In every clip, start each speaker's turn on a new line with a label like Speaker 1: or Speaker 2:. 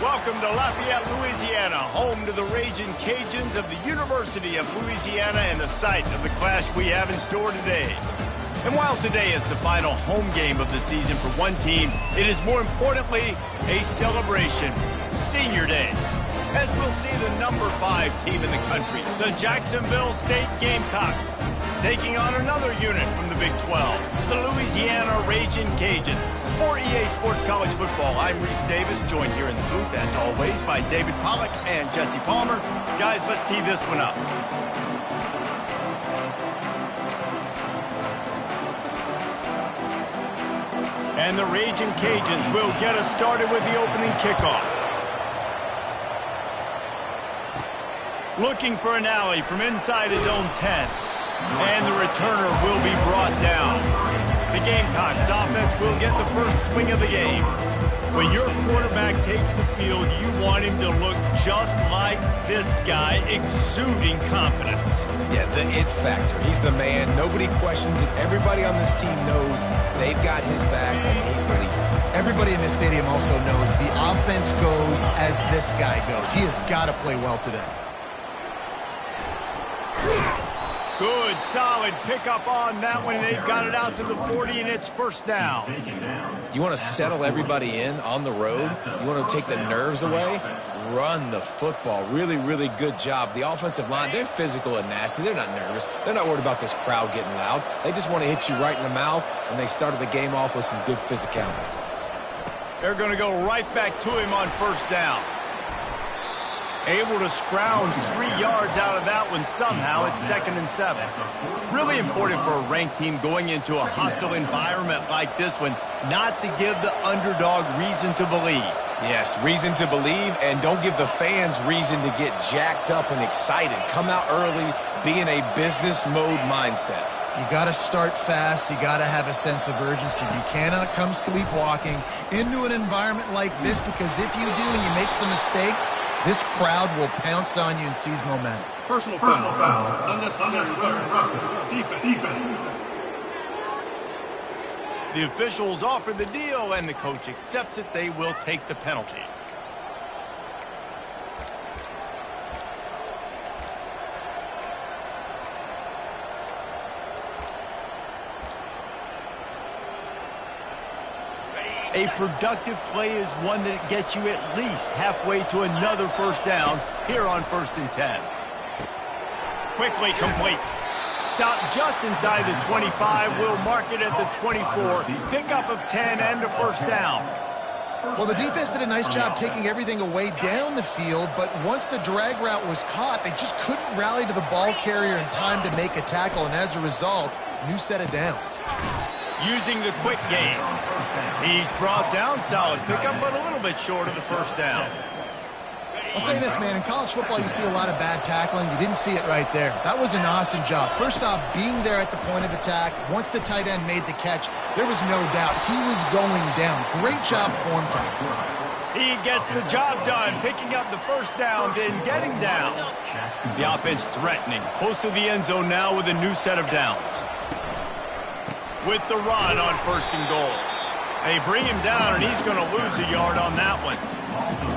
Speaker 1: Welcome to Lafayette, Louisiana, home to the Raging Cajuns of the University of Louisiana and the site of the clash we have in store today. And while today is the final home game of the season for one team, it is more importantly a celebration, Senior Day. As we'll see the number 5 team in the country, the Jacksonville State Gamecocks, taking on another unit from the Big 12, the Louisiana Raging Cajuns. For EA Sports College Football, I'm Reese Davis, joined here in the booth, as always, by David Pollack and Jesse Palmer. Guys, let's tee this one up. And the Raging Cajuns will get us started with the opening kickoff. Looking for an alley from inside his own 10. And the returner will be brought down. The Gamecocks offense will get the first swing of the game. When your quarterback takes the field, you want him to look just like this guy, exuding confidence.
Speaker 2: Yeah, the it factor. He's the man. Nobody questions it. Everybody on this team knows they've got his back, and he's the leader.
Speaker 3: Everybody in this stadium also knows the offense goes as this guy goes. He has got to play well today.
Speaker 1: Good, solid pickup on that one. They've got it out to the 40, and it's first down.
Speaker 2: You want to settle everybody in on the road? You want to take the nerves away? Run the football. Really, really good job. The offensive line, they're physical and nasty. They're not nervous. They're not worried about this crowd getting loud. They just want to hit you right in the mouth, and they started the game off with some good physicality.
Speaker 1: They're going to go right back to him on first down. Able to scrounge 3 yards out of that one somehow. It's 2nd and 7. Really important for a ranked team going into a hostile environment like this one not to give the underdog reason to believe.
Speaker 2: Yes, reason to believe, and don't give the fans reason to get jacked up and excited. Come out early, be in a business mode mindset.
Speaker 3: You got to start fast. You got to have a sense of urgency. You cannot come sleepwalking into an environment like this, because if you do and you make some mistakes, this crowd will pounce on you and seize momentum.
Speaker 4: Personal foul. Unnecessary defense.
Speaker 1: The officials offer the deal, and the coach accepts it. They will take the penalty. A productive play is one that gets you at least halfway to another first down here on 1st and 10. Quickly complete. Stop just inside the 25. We'll mark it at the 24. Pickup of 10 and a first down.
Speaker 3: Well, the defense did a nice job taking everything away down the field, but once the drag route was caught, they just couldn't rally to the ball carrier in time to make a tackle, and as a result, new set of downs.
Speaker 1: Using the quick game. He's brought down, solid pickup, but a little bit short of the first down.
Speaker 3: I'll say this, man, in college football you see a lot of bad tackling. You didn't see it right there. That was an awesome job. First off, being there at the point of attack. Once the tight end made the catch, there was no doubt he was going down. Great job form time.
Speaker 1: He gets the job done, picking up the first down, then getting down. The offense threatening, close to the end zone now with a new set of downs. With the run on 1st and goal. They bring him down, and he's going to lose a yard on that one.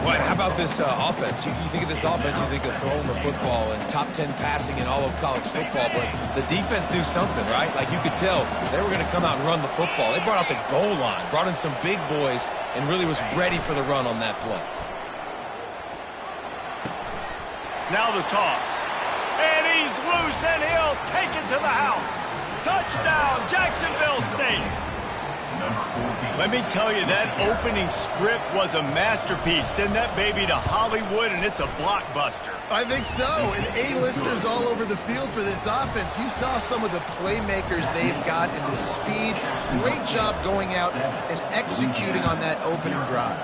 Speaker 2: What? How about this offense? You think of this offense, you think of throwing the football and top 10 passing in all of college football, but the defense knew something, right? Like you could tell they were going to come out and run the football. They brought out the goal line, brought in some big boys, and really was ready for the run on that play.
Speaker 1: Now the toss. And he's loose, and he'll take it to the house. Touchdown, Jacksonville State. Let me tell you, that opening script was a masterpiece. Send that baby to Hollywood, and it's a blockbuster.
Speaker 3: I think so, and A-listers all over the field for this offense. You saw some of the playmakers they've got and the speed. Great job going out and executing on that opening drive.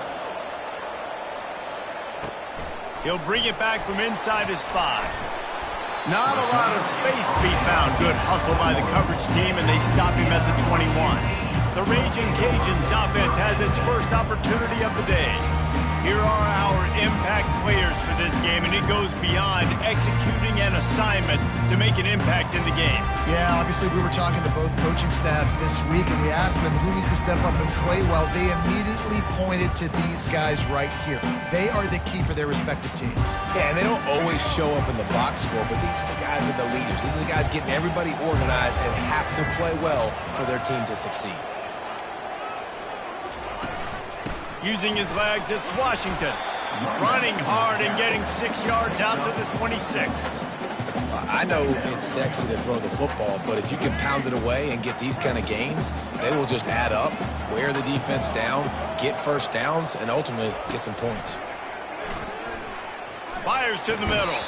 Speaker 1: He'll bring it back from inside his 5. Not a lot of space to be found. Good hustle by the coverage team, and they stop him at the 21. The Raging Cajuns offense has its first opportunity of the day. Here are our impact players for this game, and it goes beyond executing an assignment to make an impact in the game.
Speaker 3: Yeah, obviously we were talking to both coaching staffs this week, and we asked them who needs to step up and play well. They immediately pointed to these guys right here. They are the key for their respective teams.
Speaker 2: Yeah, and they don't always show up in the box score, but these are the guys that are the leaders. These are the guys getting everybody organized and have to play well for their team to succeed.
Speaker 1: Using his legs, it's Washington. Running hard and getting 6 yards out to the 26.
Speaker 2: I know it's sexy to throw the football, but if you can pound it away and get these kind of gains, they will just add up, wear the defense down, get first downs, and ultimately get some points.
Speaker 1: Fires to the middle.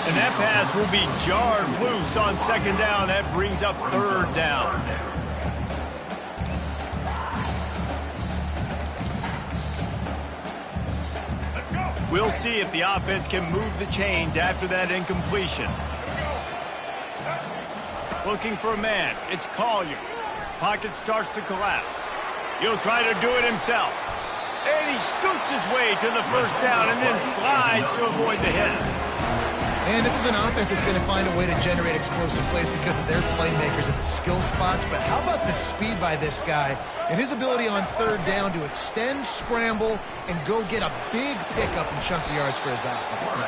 Speaker 1: And that pass will be jarred loose on second down. That brings up third down. We'll see if the offense can move the chains after that incompletion. Looking for a man. It's Collier. Pocket starts to collapse. He'll try to do it himself. And he scoots his way to the first down and then slides to avoid the hit.
Speaker 3: And this is an offense that's going to find a way to generate explosive plays because of their playmakers at the skill spots. But how about the speed by this guy and his ability on third down to extend, scramble, and go get a big pickup and chunky yards for his offense?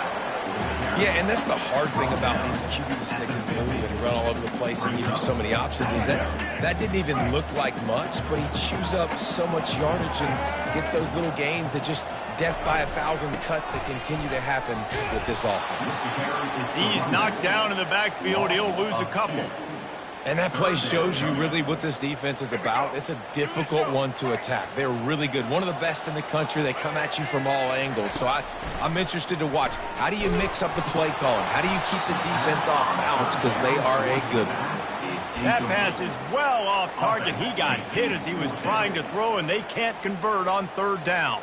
Speaker 2: Yeah, and that's the hard thing about these QBs that can move and run all over the place and give you so many options is that didn't even look like much, but he chews up so much yardage and gets those little gains that just death by 1,000 cuts that continue to happen with this offense.
Speaker 1: He's knocked down in the backfield. He'll lose a couple.
Speaker 2: And that play shows you really what this defense is about. It's a difficult one to attack. They're really good. One of the best in the country. They come at you from all angles. So I'm interested to watch. How do you mix up the play calling? How do you keep the defense off balance? Because they are a good one.
Speaker 1: That pass is well off target. He got hit as he was trying to throw, and they can't convert on third down.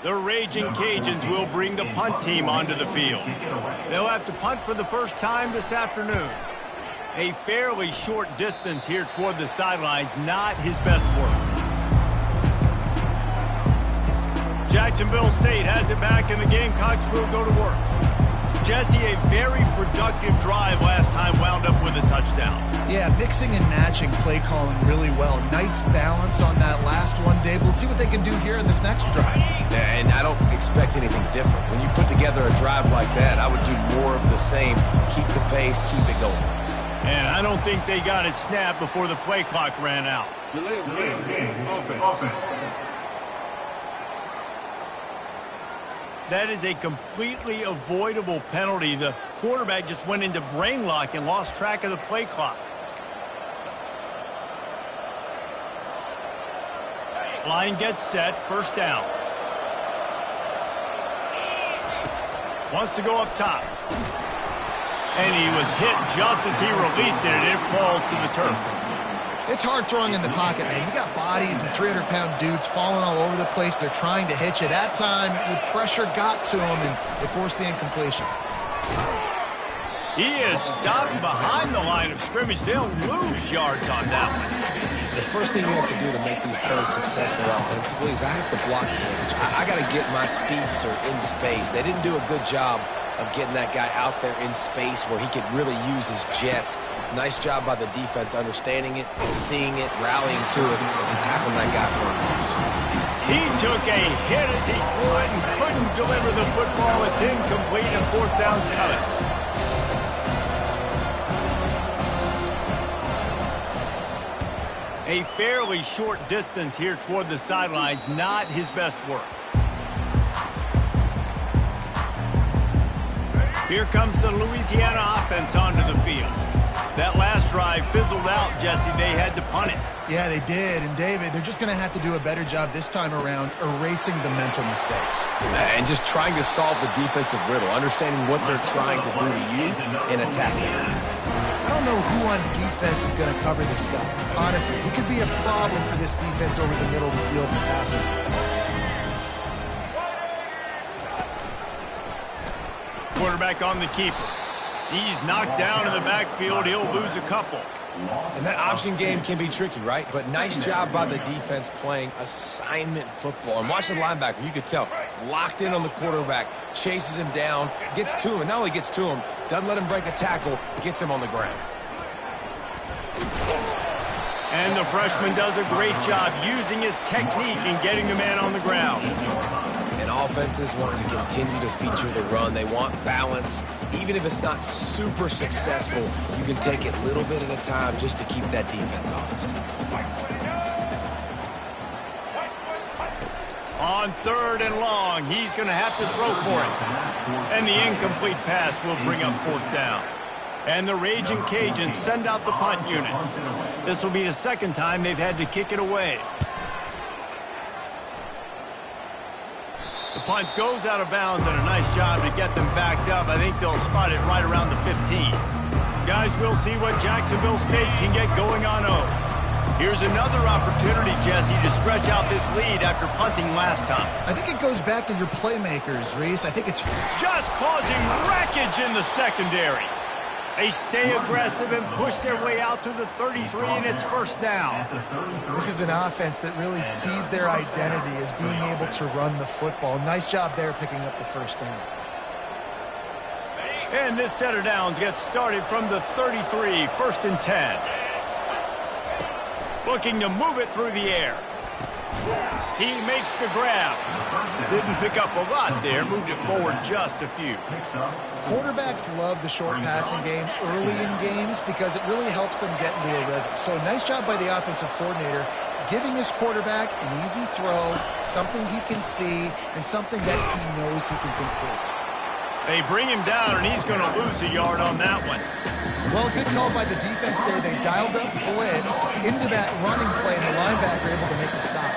Speaker 1: The Raging Cajuns will bring the punt team onto the field. They'll have to punt for the first time this afternoon. A fairly short distance here toward the sidelines, not his best work. Jacksonville State has it back, and the Gamecocks will go to work. Jesse, a very productive drive last time wound up with a touchdown.
Speaker 3: Yeah, mixing and matching play calling really well. Nice balance on that last one, Dave. Let's see what they can do here in this next drive.
Speaker 2: Yeah, and I don't expect anything different. When you put together a drive like that, I would do more of the same. Keep the pace, keep it going.
Speaker 1: And I don't think they got it snapped before the play clock ran out.
Speaker 4: Delay of game. Offense.
Speaker 1: That is a completely avoidable penalty. The quarterback just went into brain lock and lost track of the play clock. Line gets set, first down. Wants to go up top. And he was hit just as he released it, and it falls to the turf.
Speaker 3: It's hard throwing in the pocket, man. You got bodies and 300-pound dudes falling all over the place. They're trying to hit you. That time, the pressure got to him, and it forced the incompletion.
Speaker 1: He is stopped behind the line of scrimmage. They'll lose yards on that one.
Speaker 2: The first thing you have to do to make these plays successful offensively is I have to block the edge. I got to get my speedster in space. They didn't do a good job of getting that guy out there in space where he could really use his jets. Nice job by the defense understanding it, seeing it, rallying to it, and tackling that guy for a loss.
Speaker 1: He took a hit as he couldn't deliver the football. It's incomplete, and fourth down's coming. A fairly short distance here toward the sidelines, not his best work. Here comes the Louisiana offense onto the field. That last drive fizzled out, Jesse. They had to punt it.
Speaker 3: Yeah, they did. And, David, they're just going to have to do a better job this time around erasing the mental mistakes.
Speaker 2: And just trying to solve the defensive riddle, understanding what they're trying to do to you and attacking.
Speaker 3: I don't know who on defense is going to cover this guy. Honestly, he could be a problem for this defense over the middle of the field in passing.
Speaker 1: Quarterback on the keeper. He's knocked down in the backfield. He'll lose a couple.
Speaker 2: And that option game can be tricky, right? But nice job by the defense playing assignment football. And watch the linebacker. You could tell locked in on the quarterback, chases him down, gets to him, and not only gets to him, doesn't let him break the tackle, gets him on the ground.
Speaker 1: And the freshman does a great job using his technique and getting the man on the ground.
Speaker 2: And offenses want to continue to feature the run. They want balance. Even if it's not super successful, you can take it little bit at a time just to keep that defense honest.
Speaker 1: On 3rd and long, he's going to have to throw for it. And the incomplete pass will bring up 4th down. And the Raging Cajuns send out the punt unit. This will be the 2nd time they've had to kick it away. The punt goes out of bounds, and a nice job to get them backed up. I think they'll spot it right around the 15. Guys, we'll see what Jacksonville State can get going on 0. Here's another opportunity, Jesse, to stretch out this lead after punting last time.
Speaker 3: I think it goes back to your playmakers, Reese. I think it's
Speaker 1: just causing wreckage in the secondary. They stay aggressive and push their way out to the 33, and it's 1st down.
Speaker 3: This is an offense that really sees their identity as being able to run the football. Nice job there picking up the 1st down.
Speaker 1: And this set of downs gets started from the 33, 1st and 10. Looking to move it through the air. He makes the grab. Didn't pick up a lot there, moved it forward just a few.
Speaker 3: Quarterbacks love the short passing game early in games because it really helps them get into a rhythm. So nice job by the offensive coordinator giving his quarterback an easy throw, something he can see, and something that he knows he can complete.
Speaker 1: They bring him down, and he's going to lose a yard on that one.
Speaker 3: Well, good call by the defense there. They dialed up blitz into that running play, and the linebacker able to make the stop.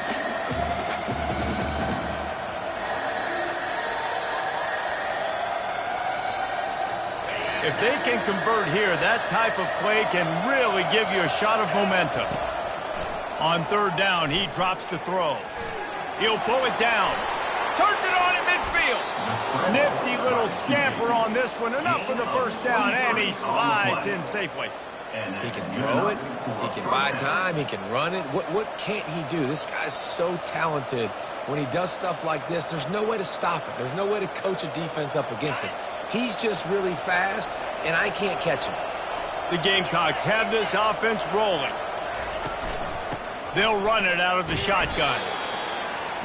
Speaker 1: If they can convert here, that type of play can really give you a shot of momentum. On 3rd down, he drops the throw. He'll pull it down. Turns it on in midfield. Nifty little scamper on this one. Enough for the 1st down, and he slides in safely.
Speaker 2: He can throw it. He can buy time. He can run it. What can't he do? This guy's so talented. When he does stuff like this, there's no way to stop it. There's no way to coach a defense up against this. He's just really fast, and I can't catch him.
Speaker 1: The Gamecocks have this offense rolling. They'll run it out of the shotgun.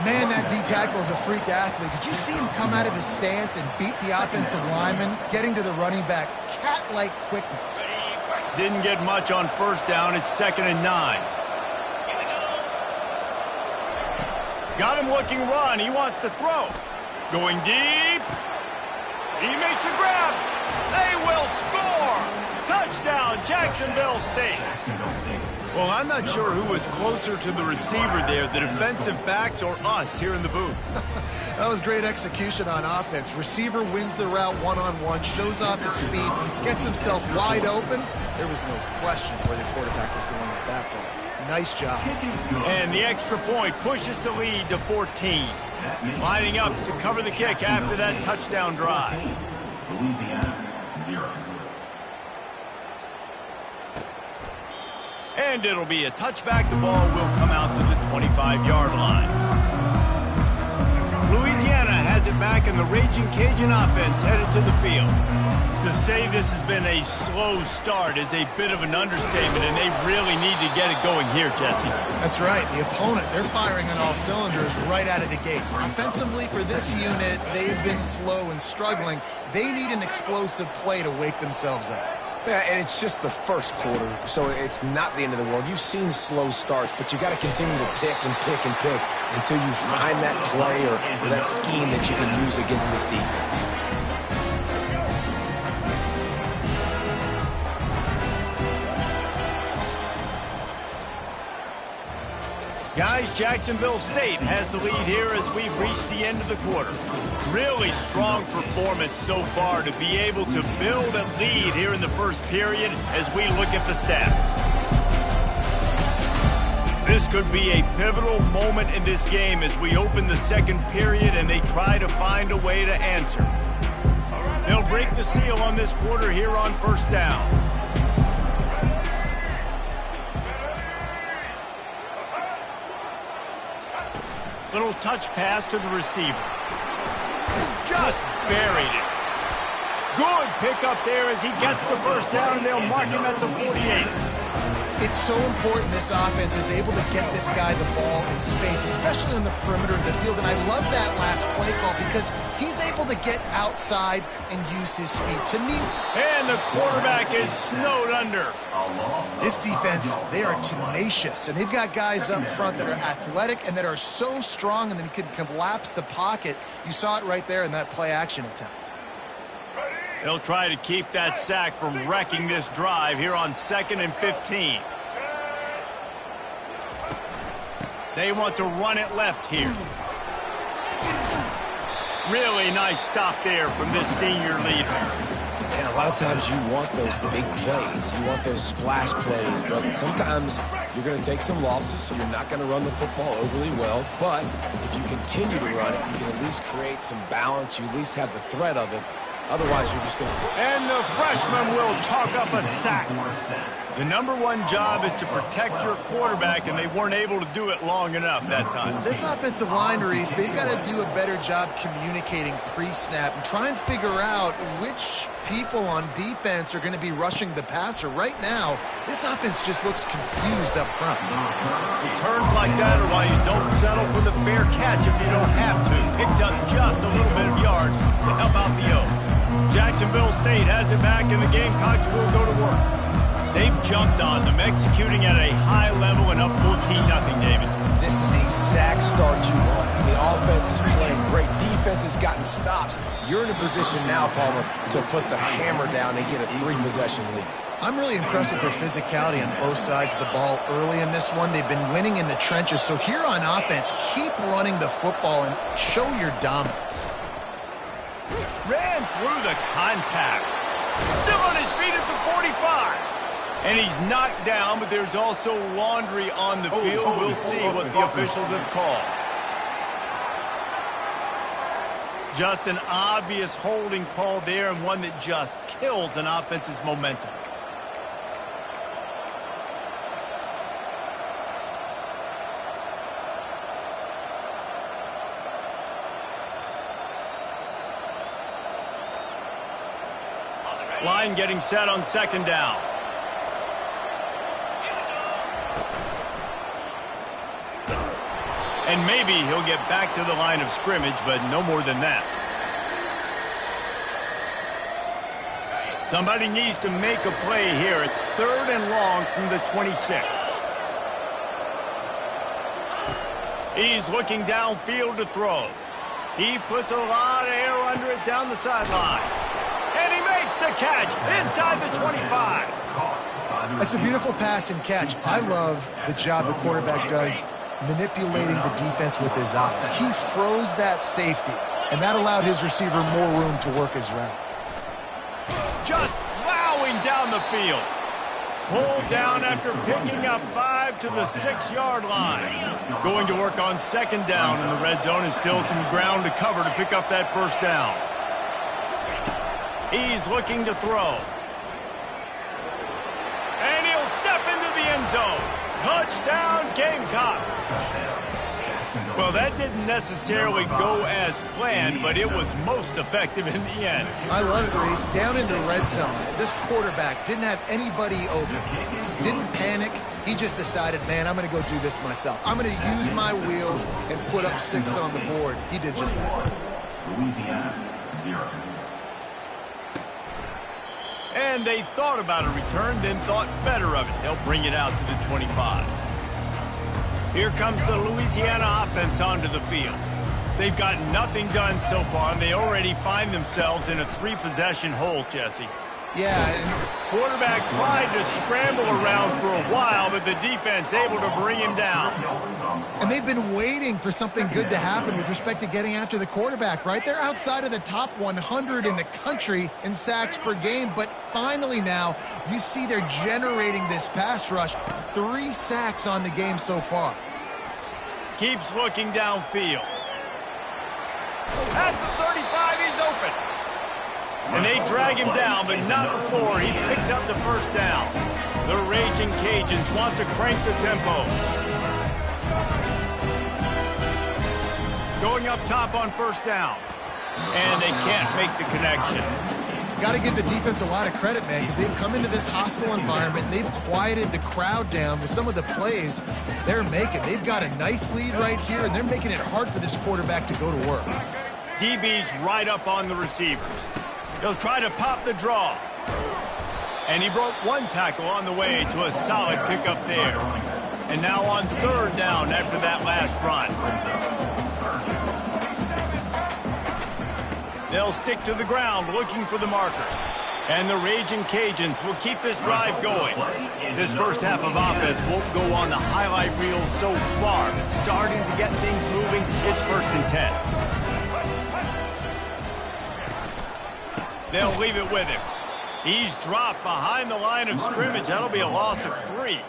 Speaker 3: Man, that D-tackle is a freak athlete. Did you see him come out of his stance and beat the offensive lineman, getting to the running back? Cat-like quickness.
Speaker 1: Didn't get much on 1st down. It's 2nd and 9. Got him looking run. He wants to throw. Going deep. He makes a grab. They will score. Touchdown, Jacksonville State. Well, I'm not sure who was closer to the receiver there, the defensive backs or us here in the booth.
Speaker 3: That was great execution on offense. Receiver wins the route one-on-one, shows off his speed, gets himself wide open. There was no question where the quarterback was going at that point. Nice job.
Speaker 1: And the extra point pushes the lead to 14. Lining up to cover the kick after that touchdown drive.
Speaker 4: Louisiana, 0.
Speaker 1: And it'll be a touchback. The ball will come out to the 25-yard line. Louisiana has it back, and the Raging Cajun offense headed to the field. To say this has been a slow start is a bit of an understatement, and they really need to get it going here, Jesse.
Speaker 3: That's right. The opponent, they're firing on all cylinders right out of the gate. Offensively, for this unit, they've been slow and struggling. They need an explosive play to wake themselves up.
Speaker 2: Yeah, and it's just the 1st quarter, so it's not the end of the world. You've seen slow starts, but you got to continue to pick and pick and pick until you find that play or that scheme that you can use against this defense.
Speaker 1: Guys, Jacksonville State has the lead here as we've reached the end of the quarter. Really strong performance so far to be able to build a lead here in the 1st period as we look at the stats. This could be a pivotal moment in this game as we open the 2nd period and they try to find a way to answer. They'll break the seal on this quarter here on 1st down. Little touch pass to the receiver. buried it. Good pickup there as he gets the first down, and they'll mark him at the 48.
Speaker 3: It's so important this offense is able to get this guy the ball in space, especially on the perimeter of the field. And I love that last play call because he's able to get outside and use his speed. To me,
Speaker 1: and the quarterback is snowed under.
Speaker 3: This defense, they are tenacious, and they've got guys up front that are athletic and that are so strong and then can collapse the pocket. You saw it right there in that play-action attempt.
Speaker 1: They'll try to keep that sack from wrecking this drive here on 2nd and 15. They want to run it left here. Really nice stop there from this senior leader.
Speaker 2: And a lot of times you want those big plays. You want those splash plays. But sometimes you're going to take some losses, so you're not going to run the football overly well. But if you continue to run it, you can at least create some balance. You at least have the threat of it. Otherwise, you're just going to...
Speaker 1: And the freshman will chalk up a sack. The #1 job is to protect your quarterback, and they weren't able to do it long enough that time.
Speaker 3: This offensive line, Reese, they've got to do a better job communicating pre-snap and try and figure out which people on defense are going to be rushing the passer. Right now, this offense just looks confused up front.
Speaker 1: Returns like that are why you don't settle for the fair catch if you don't have to. Picks up just a little bit of yards to help out the O. Jacksonville State has it back, and the Gamecocks will go to work. They've jumped on them, executing at a high level and up 14-0, David.
Speaker 2: This is the exact start you want. I mean, the offense is playing great. Defense has gotten stops. You're in a position now, Palmer, to put the hammer down and get a 3-possession lead.
Speaker 3: I'm really impressed with their physicality on both sides of the ball early in this one. They've been winning in the trenches. So here on offense, keep running the football and show your dominance.
Speaker 1: Ran through the contact. Still on his feet at the 45. And he's knocked down, but there's also laundry on the field. We'll see what the officials have called. Just an obvious holding call there, and one that just kills an offense's momentum. Line getting set on 2nd down. And maybe he'll get back to the line of scrimmage, but no more than that. Somebody needs to make a play here. It's 3rd and long from the 26. He's looking downfield to throw. He puts a lot of air under it down the sideline. And he makes the catch inside the 25.
Speaker 3: That's a beautiful pass and catch. I love the job the quarterback does manipulating the defense with his eyes. He froze that safety, and that allowed his receiver more room to work his route.
Speaker 1: Just plowing down the field. Pulled down after picking up 5 to the 6-yard line. Going to work on 2nd down in the red zone, and still some ground to cover to pick up that 1st down. He's looking to throw. And he'll step into the end zone. Touchdown, Gamecocks. Well, that didn't necessarily go as planned, but it was most effective in the end.
Speaker 3: I love it, Reese. Down in the red zone, this quarterback didn't have anybody open. He didn't panic. He just decided, man, I'm going to go do this myself. I'm going to use my wheels and put up 6 on the board. He did just that.
Speaker 4: Louisiana, 0.
Speaker 1: And they thought about a return, then thought better of it. They'll bring it out to the 25. Here comes the Louisiana offense onto the field. They've got nothing done so far, and they already find themselves in a 3-possession hole, Jesse.
Speaker 3: Yeah, and
Speaker 1: quarterback tried to scramble around for a while, but the defense able to bring him down.
Speaker 3: And they've been waiting for something good to happen with respect to getting after the quarterback, right? They're outside of the top 100 in the country in sacks per game, but finally now you see they're generating this pass rush. 3 sacks on the game so far.
Speaker 1: Keeps looking downfield. At the 35, he's open. And they drag him down, but not before he picks up the 1st down. The Raging Cajuns want to crank the tempo. Going up top on 1st down. And they can't make the connection.
Speaker 3: Got to give the defense a lot of credit, man, because they've come into this hostile environment and they've quieted the crowd down with some of the plays they're making. They've got a nice lead right here, and they're making it hard for this quarterback to go to work.
Speaker 1: DB's right up on the receivers. He'll try to pop the draw. And he broke one tackle on the way to a solid pickup there. And now on third down after that last run. They'll stick to the ground looking for the marker. And the Raging Cajuns will keep this drive going. This first half of offense won't go on the highlight reel so far, but starting to get things moving, it's 1st and 10. They'll leave it with him. He's dropped behind the line of scrimmage. That'll be a loss of 3.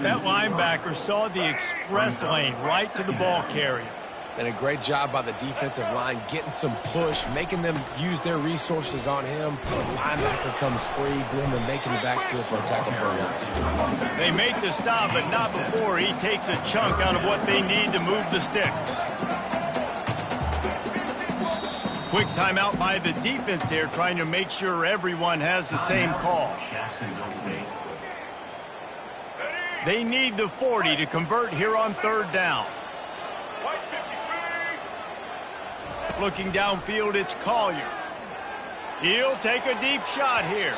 Speaker 1: That linebacker saw the express lane right to the ball carrier.
Speaker 2: And a great job by the defensive line, getting some push, making them use their resources on him. The linebacker comes free, boom, and making the backfield for a tackle for a loss.
Speaker 1: They make the stop, but not before he takes a chunk out of what they need to move the sticks. Quick timeout by the defense there, trying to make sure everyone has the same call. They need the 40 to convert here on third down. Looking downfield, it's Collier. He'll take a deep shot here.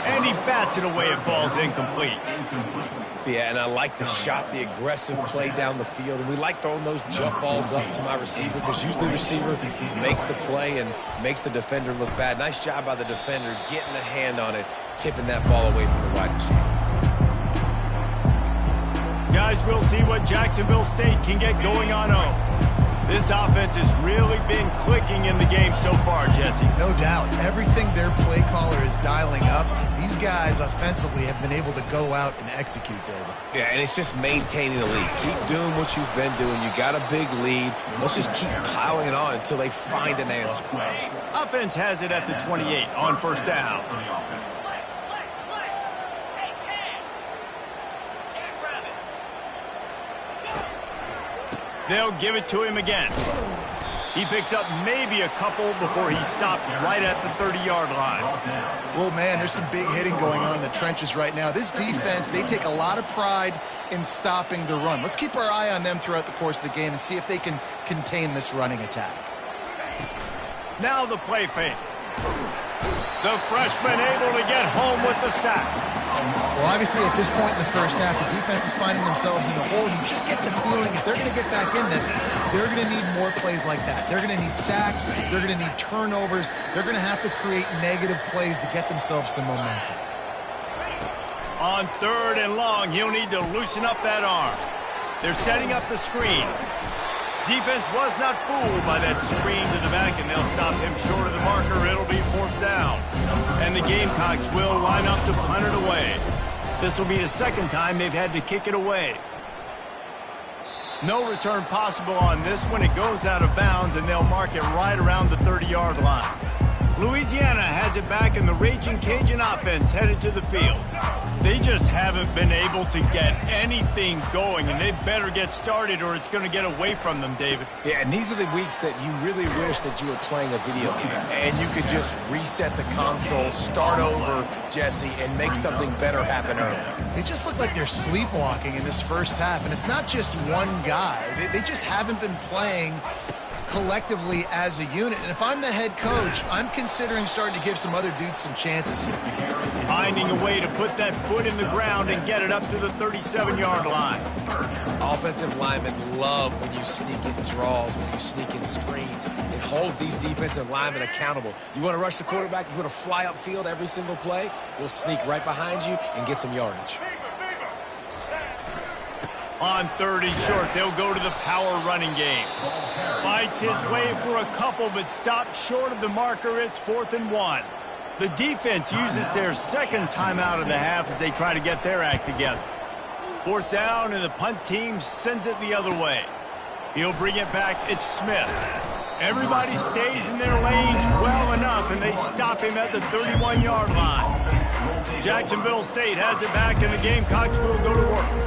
Speaker 1: And he bats it away. It falls incomplete.
Speaker 2: Yeah, and I like the shot, the aggressive play down the field. And we like throwing those jump balls up to my receiver because usually the receiver makes the play and makes the defender look bad. Nice job by the defender getting a hand on it, tipping that ball away from the wide receiver.
Speaker 1: Guys, we'll see what Jacksonville State can get going on home. This offense has really been clicking in the game so far, Jesse.
Speaker 3: No doubt. Everything their play caller is dialing up, these guys offensively have been able to go out and execute, David.
Speaker 2: Yeah, and it's just maintaining the lead. Keep doing what you've been doing. You got a big lead. Let's just keep piling it on until they find an answer.
Speaker 1: Offense has it at the 28 on first down. They'll give it to him again. He picks up maybe a couple before he stopped right at the 30-yard line.
Speaker 3: Well, man, there's some big hitting going on in the trenches right now. This defense, they take a lot of pride in stopping the run. Let's keep our eye on them throughout the course of the game and see if they can contain this running attack.
Speaker 1: Now the play fake. The freshman able to get home with the sack.
Speaker 3: Well, obviously, at this point in the first half, the defense is finding themselves in a hole. You just get the feeling if they're going to get back in this, they're going to need more plays like that. They're going to need sacks. They're going to need turnovers. They're going to have to create negative plays to get themselves some momentum.
Speaker 1: On third and long, he'll need to loosen up that arm. They're setting up the screen. Defense was not fooled by that screen to the back, and they'll stop him short of the marker. It'll be 4th down. And the Gamecocks will line up to punt it away. This will be the second time they've had to kick it away. No return possible on this one. It goes out of bounds, and they'll mark it right around the 30-yard line. Louisiana has it back, and the Raging Cajun offense headed to the field. They just haven't been able to get anything going, and they better get started or it's going to get away from them, David.
Speaker 2: Yeah, and these are the weeks that you really wish that you were playing a video game and you could just reset the console, start over, Jesse, and make something better happen early.
Speaker 3: They just look like they're sleepwalking in this first half, and it's not just one guy. They just haven't been playing collectively as a unit. And if I'm the head coach, I'm considering starting to give some other dudes some chances here.
Speaker 1: Finding a way to put that foot in the ground and get it up to the 37-yard line.
Speaker 2: Offensive linemen love when you sneak in draws, when you sneak in screens. It holds these defensive linemen accountable. You want to rush the quarterback, you want to fly upfield every single play, we'll sneak right behind you and get some yardage.
Speaker 1: On third and short, they'll go to the power running game. Fights his way for a couple, but stopped short of the marker. It's 4th and 1. The defense uses their second timeout of the half as they try to get their act together. 4th down, and the punt team sends it the other way. He'll bring it back. It's Smith. Everybody stays in their lanes well enough, and they stop him at the 31-yard line. Jacksonville State has it back, and the Gamecocks will go to work.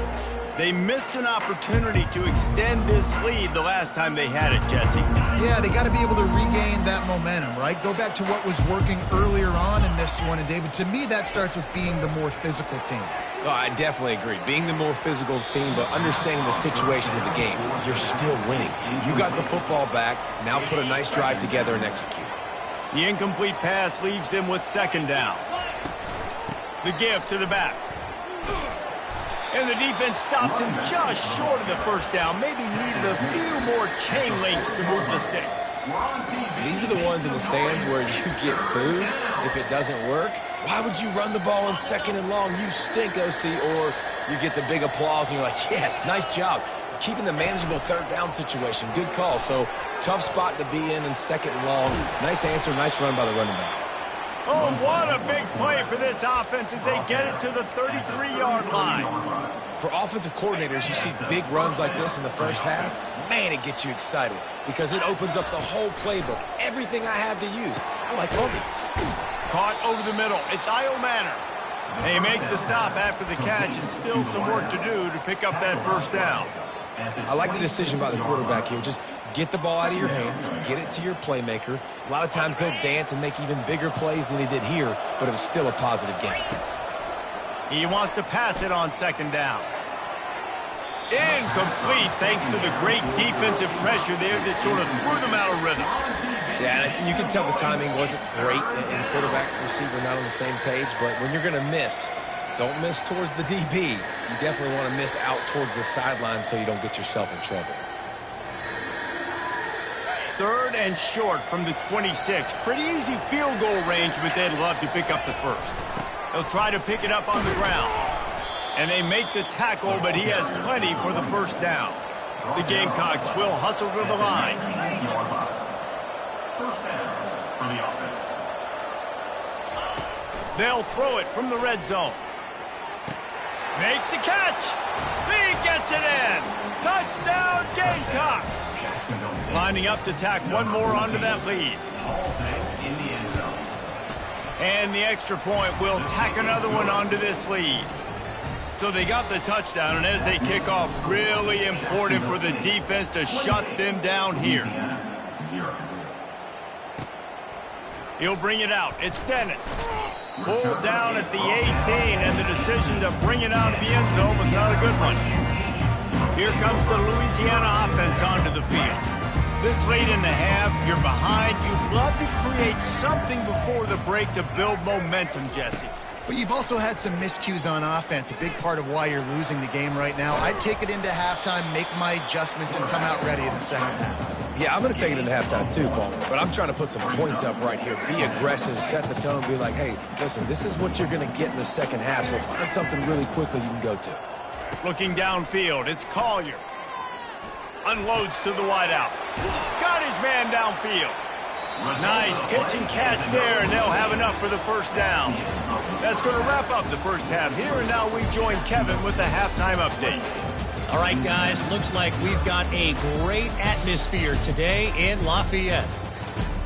Speaker 1: They missed an opportunity to extend this lead the last time they had it, Jesse.
Speaker 3: Yeah, they got to be able to regain that momentum, right? Go back to what was working earlier on in this one. And, David, to me, that starts with being the more physical team.
Speaker 2: Oh, I definitely agree. Being the more physical team, but understanding the situation of the game. You're still winning. You got the football back. Now put a nice drive together and execute.
Speaker 1: The incomplete pass leaves them with second down. The give to the back. And the defense stops him just short of the first down. Maybe needed a few more chain links to move the sticks.
Speaker 2: These are the ones in the stands where you get booed if it doesn't work. Why would you run the ball on second and long? You stink, OC. Or you get the big applause and you're like, yes, nice job. Keeping the manageable third down situation. Good call. So tough spot to be in second and long. Nice answer, nice run by the running back.
Speaker 1: Oh, what a big play for this offense as they get it to the 33-yard line.
Speaker 2: For offensive coordinators, you see big runs like this in the first half. Man, it gets you excited because it opens up the whole playbook. Everything I have to use. I like all these.
Speaker 1: Caught over the middle. It's Io Manor. They make the stop after the catch and still some work to do to pick up that first down.
Speaker 2: I like the decision by the quarterback here. Just get the ball out of your hands, get it to your playmaker. A lot of times he'll dance and make even bigger plays than he did here, but it was still a positive game.
Speaker 1: He wants to pass it on second down. Incomplete thanks to the great defensive pressure there that sort of threw them out of rhythm.
Speaker 2: Yeah, you can tell the timing wasn't great and quarterback receiver not on the same page, but when you're going to miss, don't miss towards the DB. You definitely want to miss out towards the sideline so you don't get yourself in trouble.
Speaker 1: Third and short from the 26. Pretty easy field goal range, but they'd love to pick up the first. They'll try to pick it up on the ground. And they make the tackle, but he has plenty for the first down. The Gamecocks will hustle to the line.
Speaker 4: First down for the offense.
Speaker 1: They'll throw it from the red zone. Makes the catch. He gets it in. Touchdown, Gamecocks. Lining up to tack one more onto that lead. And the extra point will tack another one onto this lead. So they got the touchdown, and as they kick off, really important for the defense to shut them down here. He'll bring it out. It's Dennis. Pulled down at the 18, and the decision to bring it out of the end zone was not a good one. Here comes the Louisiana offense onto the field. This late in the half, you're behind. You'd love to create something before the break to build momentum, Jesse.
Speaker 3: But you've also had some miscues on offense, a big part of why you're losing the game right now. I'd take it into halftime, make my adjustments, and come out ready in the second half.
Speaker 2: Yeah, I'm going to take it into halftime too, Paul. But I'm trying to put some points up right here. Be aggressive, set the tone, be like, hey, listen, this is what you're going to get in the second half, so find something really quickly you can go to.
Speaker 1: Looking downfield, it's Collier. Unloads to the wideout. Got his man downfield. Nice pitch and catch there, and they'll have enough for the first down. That's going to wrap up the first half here, and now we join Kevin with the halftime update.
Speaker 5: All right, guys, looks like we've got a great atmosphere today in Lafayette.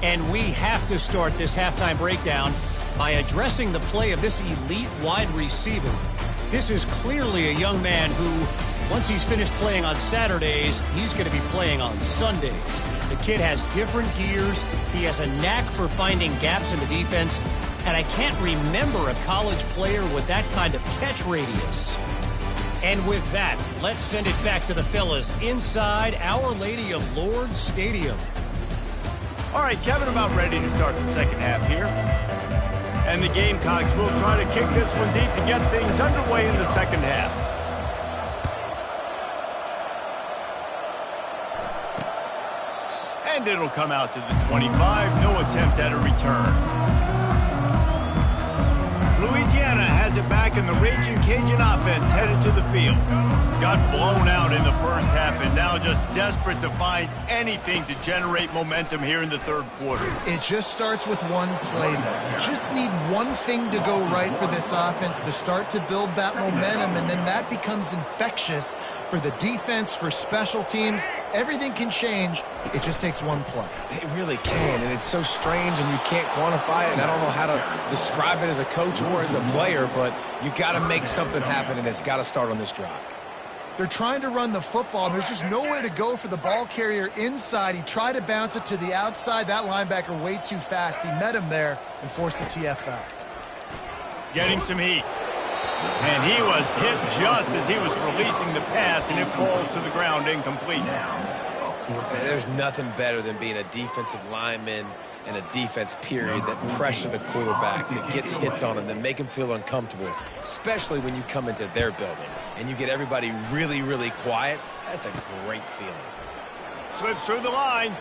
Speaker 5: And we have to start this halftime breakdown by addressing the play of this elite wide receiver. This is clearly a young man who, once he's finished playing on Saturdays, he's going to be playing on Sundays. The kid has different gears. He has a knack for finding gaps in the defense. And I can't remember a college player with that kind of catch radius. And with that, let's send it back to the fellas inside Our Lady of Lourdes Stadium.
Speaker 1: All right, Kevin, about ready to start the second half here. And the Gamecocks will try to kick this one deep to get things underway in the second half. And it'll come out to the 25. No attempt at a return. Louisiana has it back, and the Raging Cajun offense headed to the field. Got blown out in the first half and now just desperate to find anything to generate momentum here in the third quarter.
Speaker 3: It just starts with one play, though. You just need one thing to go right for this offense to start to build that momentum, and then that becomes infectious for the defense, for special teams. Everything can change. It just takes one play.
Speaker 2: It really can, and it's so strange, and you can't quantify it, and I don't know how to describe it as a coach or as a player, but you got to make something happen, and it's got to start on this drive.
Speaker 3: They're trying to run the football, and there's just nowhere to go for the ball carrier inside. He tried to bounce it to the outside. That linebacker way too fast. He met him there and forced the TFL.
Speaker 1: Getting some heat. And he was hit just as he was releasing the pass, and it falls to the ground incomplete.
Speaker 2: There's nothing better than being a defensive lineman and a defense period that pressure the quarterback, that gets hits on him, that make him feel uncomfortable, especially when you come into their building and you get everybody really, really quiet. That's a great feeling.
Speaker 1: Slips through the line.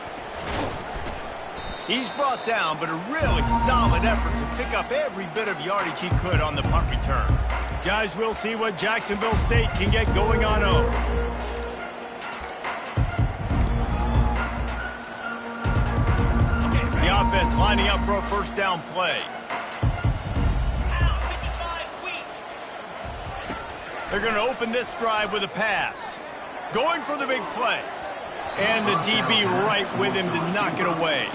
Speaker 1: He's brought down, but a really solid effort to pick up every bit of yardage he could on the punt return. Guys, we'll see what Jacksonville State can get going on over. The offense lining up for a first down play. They're going to open this drive with a pass. Going for the big play. And the DB right with him to knock it away.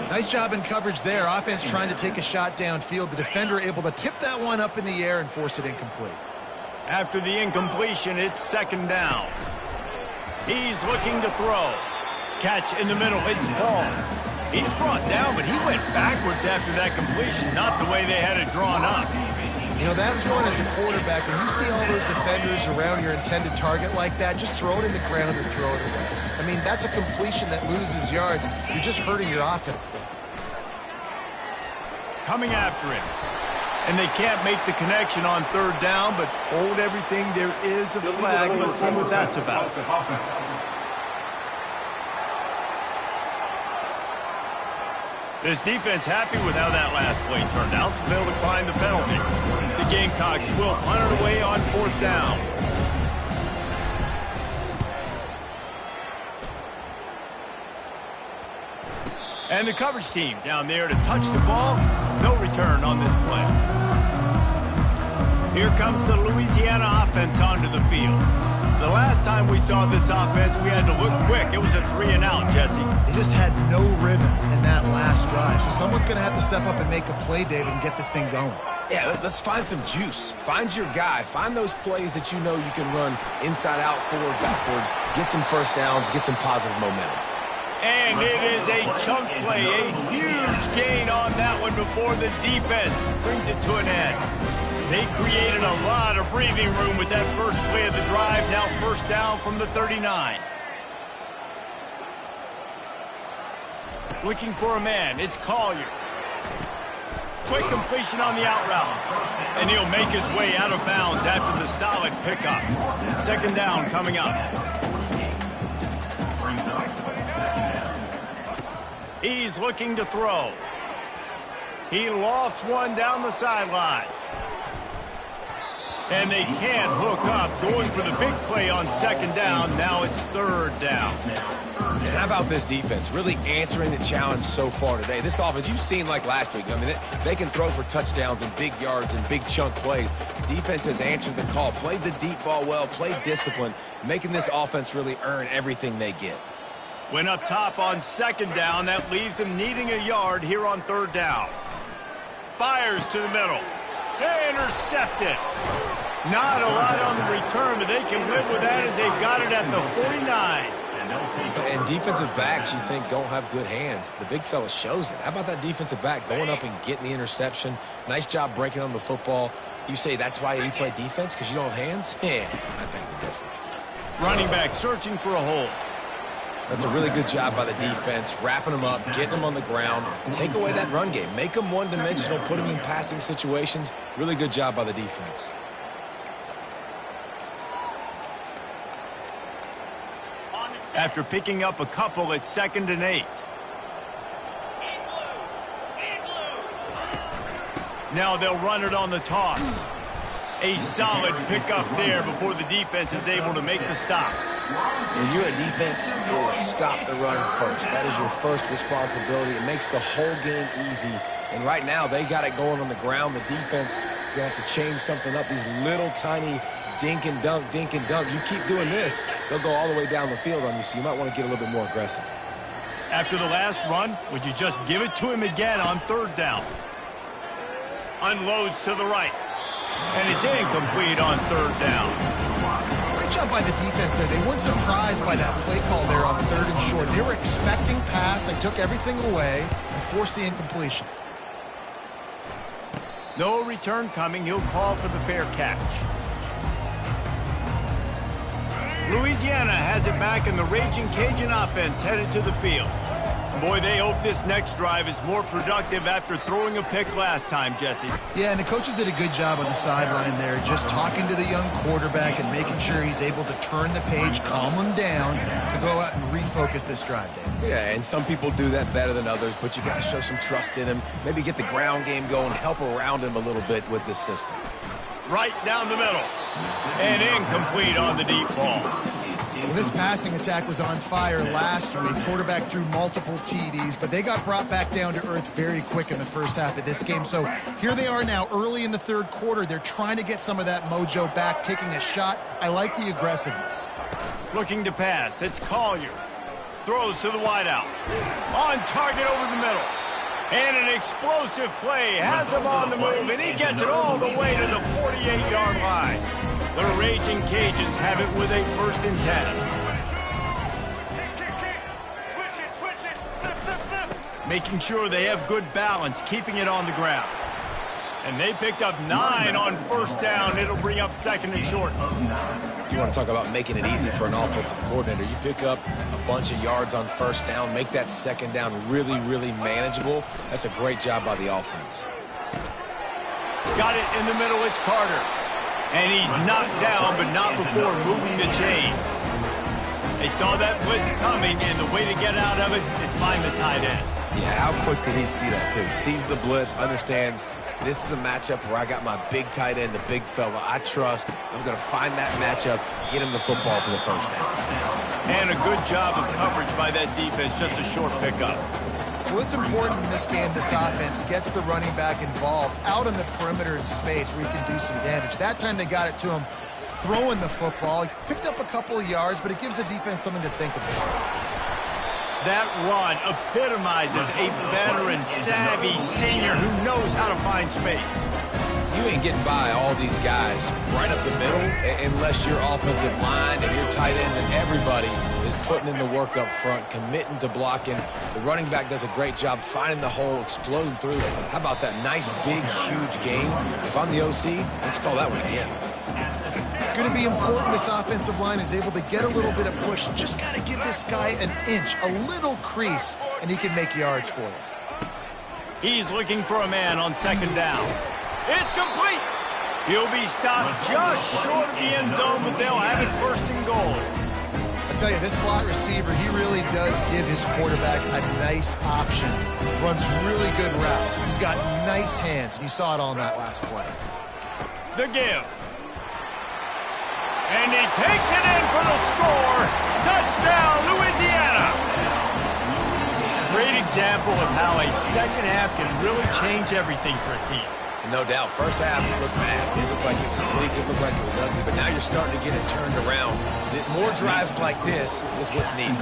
Speaker 3: Nice job in coverage there. Offense trying to take a shot downfield. The defender able to tip that one up in the air and force it incomplete.
Speaker 1: After the incompletion, it's second down. He's looking to throw. Catch in the middle. It's Paul. He's brought down, but he went backwards after that completion, not the way they had it drawn up.
Speaker 3: You know, that's one as a quarterback. When you see all those defenders around your intended target like that, just throw it in the ground or throw it away. I mean, that's a completion that loses yards. You're just hurting your offense there.
Speaker 1: Coming after him. And they can't make the connection on third down, but hold everything. There is a flag. Let's see what that's about. This defense happy with how that last play turned out, so they'll decline the penalty. The Gamecocks will punt it away on fourth down. And the coverage team down there to touch the ball. No return on this play. Here comes the Louisiana offense onto the field. The last time we saw this offense, we had to look quick. It was a 3-and-out, Jesse.
Speaker 3: They just had no rhythm in that last drive. So someone's going to have to step up and make a play, David, and get this thing going.
Speaker 2: Yeah, let's find some juice. Find your guy. Find those plays that you know you can run inside out, forward, backwards. Get some first downs. Get some positive momentum.
Speaker 1: And it is a chunk play. A huge gain on that one before the defense brings it to an end. They created a lot of breathing room with that first play of the drive. Now first down from the 39. Looking for a man. It's Collier. Quick completion on the out route. And he'll make his way out of bounds after the solid pickup. Second down coming up. He's looking to throw. He lofts one down the sideline. And they can't hook up. Going for the big play on second down. Now it's third down.
Speaker 2: And how about this defense? Really answering the challenge so far today. This offense, you've seen like last week. I mean, they can throw for touchdowns and big yards and big chunk plays. Defense has answered the call. Played the deep ball well. Played discipline. Making this offense really earn everything they get.
Speaker 1: Went up top on second down. That leaves them needing a yard here on third down. Fires to the middle. They intercept it. Not a lot on the return, but they can live with that as they've got it at the 49.
Speaker 2: And defensive backs, you think, don't have good hands. The big fella shows it. How about that defensive back going up and getting the interception? Nice job breaking on the football. You say that's why you play defense, because you don't have hands? Yeah, I think the difference.
Speaker 1: Running back searching for a hole.
Speaker 2: That's a really good job by the defense, wrapping them up, getting them on the ground. Take away that run game. Make them one-dimensional, put them in passing situations. Really good job by the defense.
Speaker 1: After picking up a couple, it's 2nd and 8. Now they'll run it on the toss. A solid pickup there before the defense is able to make the stop.
Speaker 2: When you're a defense, it is stop the run first. That is your first responsibility. It makes the whole game easy. And right now, they got it going on the ground. The defense is going to have to change something up. These little tiny dink and dunk, dink and dunk. You keep doing this, they'll go all the way down the field on you, so you might want to get a little bit more aggressive.
Speaker 1: After the last run, would you just give it to him again on third down? Unloads to the right. And it's incomplete on third down.
Speaker 3: Great job by the defense there. They weren't surprised by that play call there on 3rd and short. They were expecting pass. They took everything away and forced the incompletion.
Speaker 1: No return coming. He'll call for the fair catch. Louisiana has it back, and the Raging Cajun offense headed to the field. Boy, they hope this next drive is more productive after throwing a pick last time, Jesse.
Speaker 3: Yeah, and the coaches did a good job on the sideline there, just talking to the young quarterback and making sure he's able to turn the page, calm him down, to go out and refocus this drive.
Speaker 2: Yeah, and some people do that better than others, but you got to show some trust in him. Maybe get the ground game going, help around him a little bit with this system.
Speaker 1: Right down the middle. And incomplete on the deep ball.
Speaker 3: Well, this passing attack was on fire last week. Quarterback threw multiple TDs, but they got brought back down to earth very quick in the first half of this game. So here they are now early in the 3rd quarter. They're trying to get some of that mojo back, taking a shot. I like the aggressiveness.
Speaker 1: Looking to pass. It's Collier. Throws to the wideout. On target over the middle. And an explosive play has him on the move, and he gets it all the way to the 48-yard line. The Raging Cajuns have it with a 1st and 10. Making sure they have good balance, keeping it on the ground. And they picked up 9 on 1st down. It'll bring up 2nd and short.
Speaker 2: You want to talk about making it easy for an offensive coordinator. You pick up a bunch of yards on 1st down, make that 2nd down really, really manageable. That's a great job by the offense.
Speaker 1: Got it in the middle. It's Carter. And he's knocked down, but not before moving the chains. They saw that blitz coming, and the way to get out of it is find the tight end.
Speaker 2: Yeah, how quick did he see that, too? He sees the blitz, understands this is a matchup where I got my big tight end, the big fella I trust. I'm going to find that matchup, get him the football for the 1st down.
Speaker 1: And a good job of coverage by that defense, just a short pickup.
Speaker 3: Well, it's important in this game this offense gets the running back involved out on the perimeter in space where he can do some damage. That time they got it to him throwing the football. He picked up a couple of yards, but it gives the defense something to think about.
Speaker 1: That run epitomizes a veteran, savvy senior who knows how to find space.
Speaker 2: You ain't getting by all these guys right up the middle unless your offensive line and your tight ends and everybody is putting in the work up front, committing to blocking. The running back does a great job finding the hole, exploding through it. How about that nice, big, huge game? If I'm the OC, let's call that one again.
Speaker 3: It's going to be important this offensive line is able to get a little bit of push. Just got to give this guy an inch, a little crease, and he can make yards for it.
Speaker 1: He's looking for a man on 2nd down. It's complete. He'll be stopped just short of the end zone, but they'll have it 1st and goal.
Speaker 3: I tell you, this slot receiver, he really does give his quarterback a nice option. Runs really good routes. He's got nice hands, and you saw it on that last play.
Speaker 1: The give. And he takes it in for the score. Touchdown, Louisiana. Great example of how a 2nd half can really change everything for a team.
Speaker 2: No doubt. 1st half, it looked bad. It looked like it was bleak. It looked like it was ugly. But now you're starting to get it turned around. More drives like this is what's needed.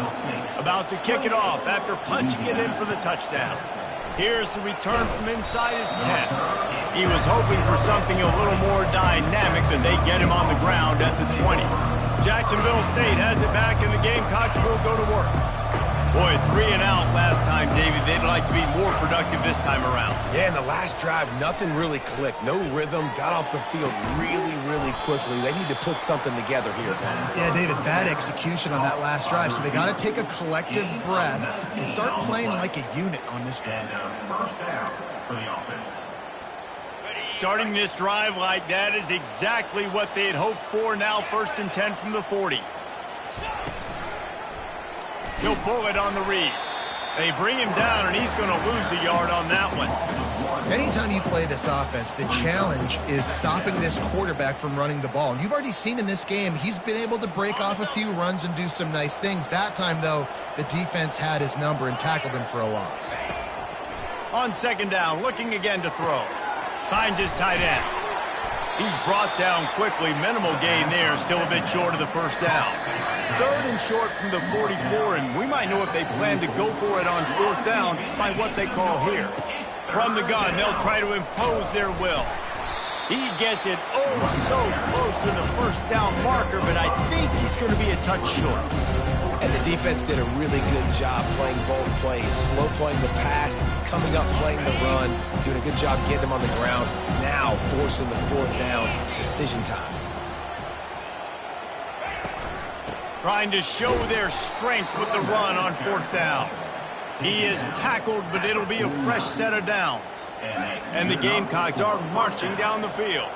Speaker 1: About to kick it off after punching it in for the touchdown. Here's the return from inside his 10. He was hoping for something a little more dynamic, but they get him on the ground at the 20. Jacksonville State has it back, and the Gamecocks will go to work. Boy, 3 and out last time, David. They'd like to be more productive this time around.
Speaker 2: Yeah, in the last drive, nothing really clicked. No rhythm, got off the field really, really quickly. They need to put something together here, Tom.
Speaker 3: Yeah, David, bad execution on that last drive, so they got to take a collective breath and start playing like a unit on this drive.
Speaker 1: Starting this drive like that is exactly what they had hoped for. Now 1st and 10 from the 40. He'll pull it on the read. They bring him down, and he's going to lose a yard on that one.
Speaker 3: Anytime you play this offense, the challenge is stopping this quarterback from running the ball. And you've already seen in this game, he's been able to break off a few runs and do some nice things. That time, though, the defense had his number and tackled him for a loss.
Speaker 1: On 2nd down, looking again to throw. Finds his tight end. He's brought down quickly. Minimal gain there, still a bit short of the 1st down. 3rd and short from the 44, and we might know if they plan to go for it on 4th down by what they call here. From the gun, they'll try to impose their will. He gets it so close to the first down marker, but I think he's going to be a touch short.
Speaker 2: And the defense did a really good job playing both plays. Slow playing the pass, coming up playing the run, doing a good job getting him on the ground. Now forcing the fourth down, decision time.
Speaker 1: Trying to show their strength with the run on fourth down. He is tackled, but it'll be a fresh set of downs. And the Gamecocks are marching down the field.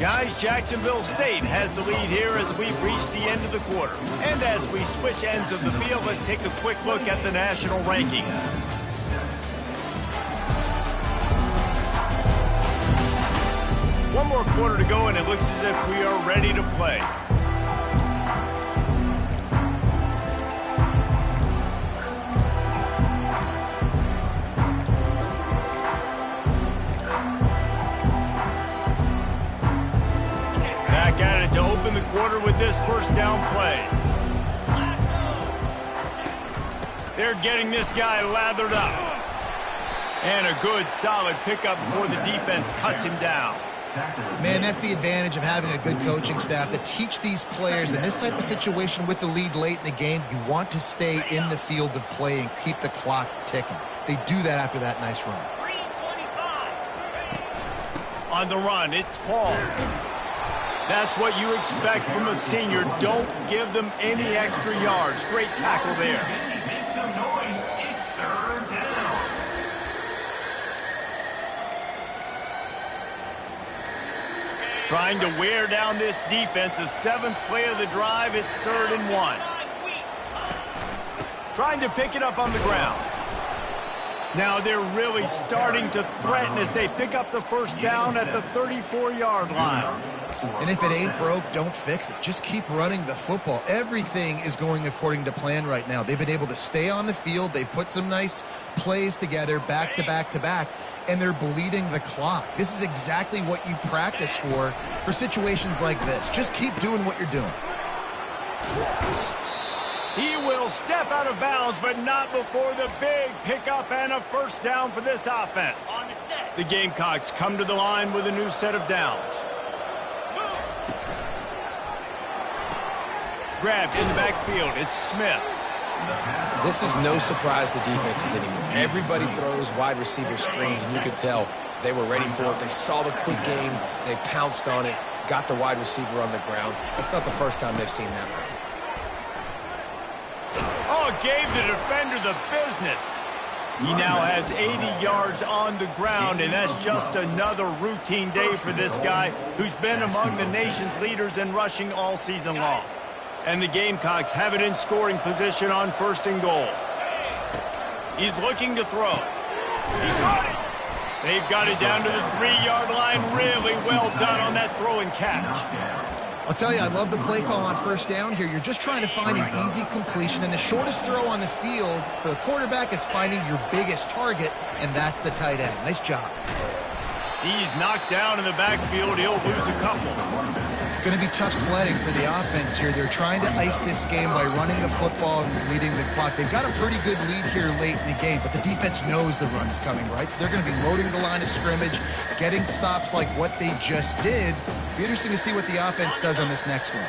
Speaker 1: Guys, Jacksonville State has the lead here as we reach the end of the quarter. And as we switch ends of the field, let's take a quick look at the national rankings. One more quarter to go, and it looks as if we are ready to play. Back at it to open the quarter with this first down play. They're getting this guy lathered up. And a good, solid pickup before the defense cuts him down.
Speaker 3: Man, that's the advantage of having a good coaching staff to teach these players in this type of situation with the lead late in the game. You want to stay in the field of play and keep the clock ticking. They do that after that nice run.
Speaker 1: On the run, it's Paul. That's what you expect from a senior. Don't give them any extra yards. Great tackle there.
Speaker 4: Make some noise. It's third down.
Speaker 1: Trying to wear down this defense. The seventh play of the drive. It's 3rd and 1. Trying to pick it up on the ground. Now they're really starting to threaten as they pick up the first down at the 34-yard line.
Speaker 3: And if it ain't broke, don't fix it. Just keep running the football. Everything is going according to plan right now. They've been able to stay on the field. They put some nice plays together back to back to back, and they're bleeding the clock. This is exactly what you practice for situations like this. Just keep doing what you're doing.
Speaker 1: He will step out of bounds, but not before the big pickup and a first down for this offense. The Gamecocks come to the line with a new set of downs. Grabbed in the backfield. It's Smith.
Speaker 2: This is no surprise to defenses anymore. Everybody throws wide receiver screens, and you could tell they were ready for it. They saw the quick game. They pounced on it, got the wide receiver on the ground. That's not the first time they've seen that one.
Speaker 1: Oh, gave the defender the business. He now has 80 yards on the ground, and that's just another routine day for this guy who's been among the nation's leaders in rushing all season long. And the Gamecocks have it in scoring position on 1st and goal. He's looking to throw. He's got it. They've got it down to the 3-yard line. Really well done on that throw and catch.
Speaker 3: I'll tell you, I love the play call on first down here. You're just trying to find an easy completion, and the shortest throw on the field for the quarterback is finding your biggest target, and that's the tight end. Nice job.
Speaker 1: He's knocked down in the backfield. He'll lose a couple.
Speaker 3: It's going to be tough sledding for the offense here. They're trying to ice this game by running the football and leading the clock. They've got a pretty good lead here late in the game, but the defense knows the run's coming, right? So they're going to be loading the line of scrimmage, getting stops like what they just did. Be interesting to see what the offense does on this next one.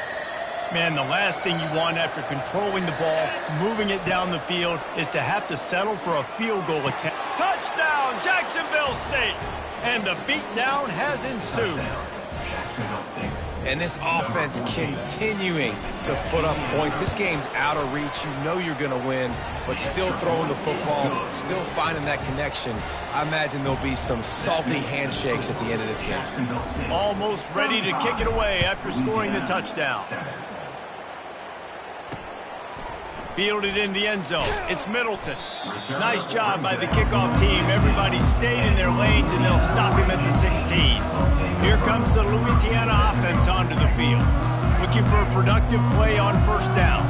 Speaker 1: Man, the last thing you want after controlling the ball, moving it down the field, is to have to settle for a field goal attempt. Touchdown, Jacksonville State! And the beatdown has ensued.
Speaker 2: And this offense continuing to put up points. This game's out of reach. You know you're going to win, but still throwing the football, still finding that connection. I imagine there'll be some salty handshakes at the end of this game.
Speaker 1: Almost ready to kick it away after scoring the touchdown. Fielded in the end zone. It's Middleton. Nice job by the kickoff team. Everybody stayed in their lanes, and they'll stop him at the 16. Here comes the Louisiana offense onto the field. Looking for a productive play on first down.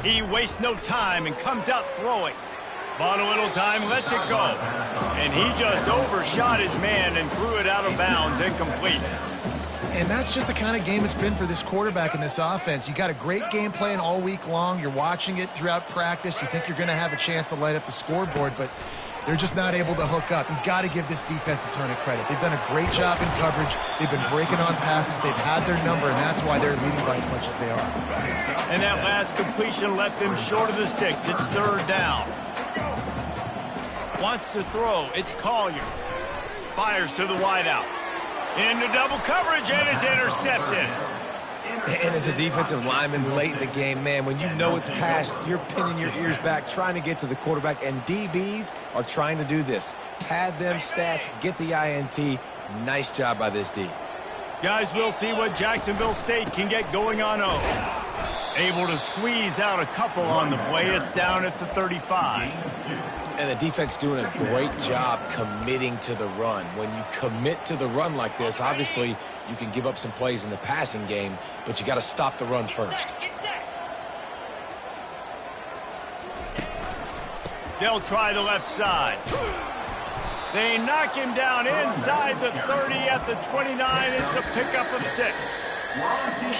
Speaker 1: He wastes no time and comes out throwing. Bought a little time, lets it go. And he just overshot his man and threw it out of bounds, incomplete.
Speaker 3: And that's just the kind of game it's been for this quarterback in this offense. You got a great game plan all week long. You're watching it throughout practice. You think you're going to have a chance to light up the scoreboard, but they're just not able to hook up. You got to give this defense a ton of credit. They've done a great job in coverage. They've been breaking on passes. They've had their number, and that's why they're leading by as much as they are.
Speaker 1: And that last completion left them short of the sticks. It's third down. Wants to throw. It's Collier. Fires to the wideout. Into double coverage, and it's intercepted.
Speaker 2: And as a defensive lineman late in the game, man, when you know it's past, you're pinning your ears back, trying to get to the quarterback, and DBs are trying to do this. Pad them stats, get the INT. Nice job by this D.
Speaker 1: Guys, we'll see what Jacksonville State can get going on O. Able to squeeze out a couple on the play. It's down at the 35.
Speaker 2: And the defense doing a great job committing to the run. When you commit to the run like this, obviously you can give up some plays in the passing game, but you got to stop the run first.
Speaker 1: They'll try the left side. They knock him down inside the 30 at the 29. It's a pickup of 6.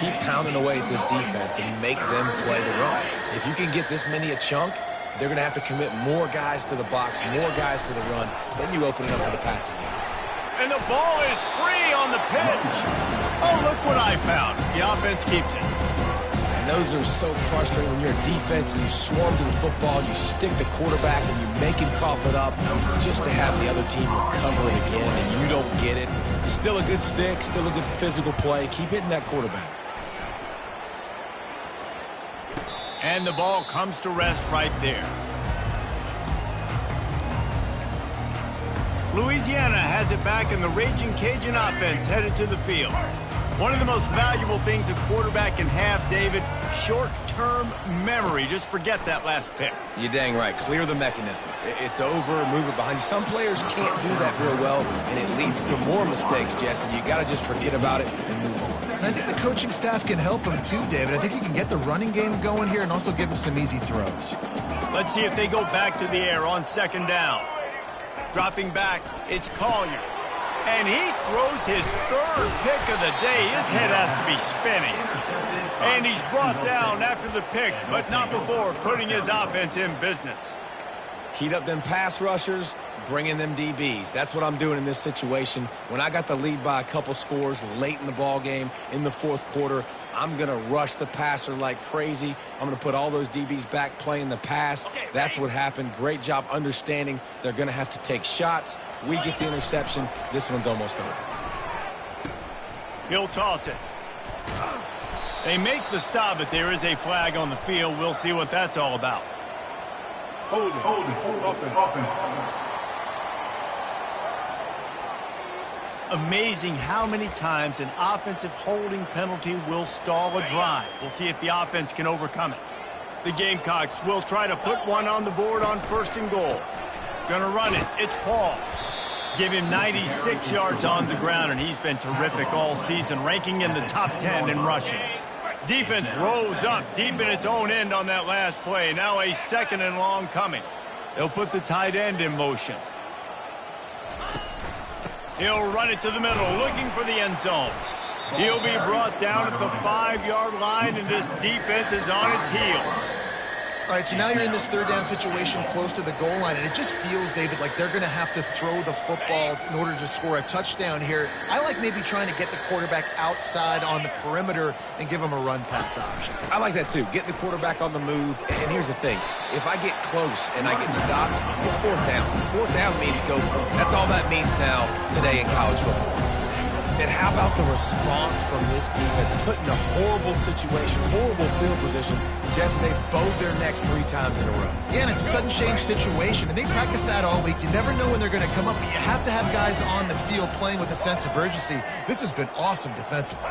Speaker 2: Keep pounding away at this defense and make them play the run. If you can get this many a chunk, they're going to have to commit more guys to the box, more guys to the run. Then you open it up for the passing game.
Speaker 1: And the ball is free on the pitch. Oh, look what I found. The offense keeps it.
Speaker 2: And those are so frustrating when you're a defense and you swarm to the football, you stick the quarterback and you make him cough it up just to have the other team recover it again and you don't get it. Still a good stick, still a good physical play. Keep hitting that quarterback.
Speaker 1: And the ball comes to rest right there. Louisiana has it back, and the Raging Cajun offense headed to the field. One of the most valuable things a quarterback can have, David, short-term memory. Just forget that last pick.
Speaker 2: You're dang right. Clear the mechanism. It's over, move it behind you. Some players can't do that real well, and it leads to more mistakes, Jesse. You got to just forget about it and move on.
Speaker 3: And I think the coaching staff can help him too, David. I think you can get the running game going here and also give him some easy throws.
Speaker 1: Let's see if they go back to the air on second down. Dropping back, it's Collier. And he throws his third pick of the day. His head has to be spinning. And he's brought down after the pick, but not before putting his offense in business.
Speaker 2: Heat up them pass rushers, bring in them DBs. That's what I'm doing in this situation. When I got the lead by a couple scores late in the ball game in the fourth quarter, I'm going to rush the passer like crazy. I'm going to put all those DBs back playing the pass. That's what happened. Great job understanding they're going to have to take shots. We get the interception. This one's almost over.
Speaker 1: He'll toss it. They make the stop, but there is a flag on the field. We'll see what that's all about.
Speaker 6: Hold it, up and.
Speaker 1: Amazing how many times an offensive holding penalty will stall a drive. We'll see if the offense can overcome it. The Gamecocks will try to put one on the board on 1st and goal. Gonna run it. It's Paul. Give him 96 yards on the ground, and he's been terrific all season, ranking in the top 10 in rushing. Defense rose up deep in its own end on that last play. Now a 2nd and long coming. They'll put the tight end in motion. He'll run it to the middle, looking for the end zone. He'll be brought down at the 5-yard line, and this defense is on its heels.
Speaker 3: All right, so now you're in this 3rd down situation close to the goal line, and it just feels, David, like they're going to have to throw the football in order to score a touchdown here. I like maybe trying to get the quarterback outside on the perimeter and give him a run-pass option.
Speaker 2: I like that too. Get the quarterback on the move. And here's the thing. If I get close and I get stopped, it's 4th down. 4th down means go for it. That's all that means now today in college football. And how about the response from this defense? Put in a horrible situation, horrible field position. Jesse, they bowed their necks 3 times in a row.
Speaker 3: Yeah, and it's a sudden change situation, and they practice that all week. You never know when they're going to come up, but you have to have guys on the field playing with a sense of urgency. This has been awesome defensively.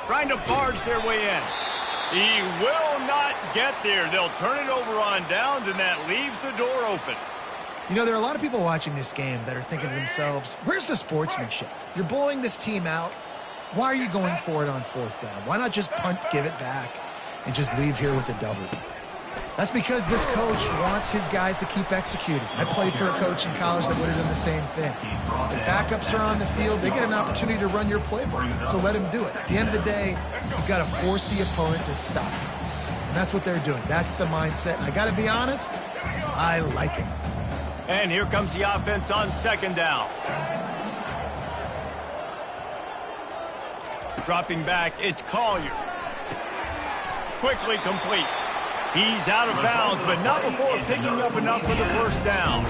Speaker 1: Trying to barge their way in. He will not get there. They'll turn it over on downs, and that leaves the door open.
Speaker 3: You know, there are a lot of people watching this game that are thinking to themselves, where's the sportsmanship? You're blowing this team out. Why are you going for it on 4th down? Why not just punt, give it back, and just leave here with a W? That's because this coach wants his guys to keep executing. I played for a coach in college that would have done the same thing. The backups are on the field. They get an opportunity to run your playbook, so let them do it. At the end of the day, you've got to force the opponent to stop. And that's what they're doing. That's the mindset. And I got to be honest, I like it.
Speaker 1: And here comes the offense on second down. Dropping back, it's Collier. Quickly complete. He's out of bounds, but not before picking up enough for the first down.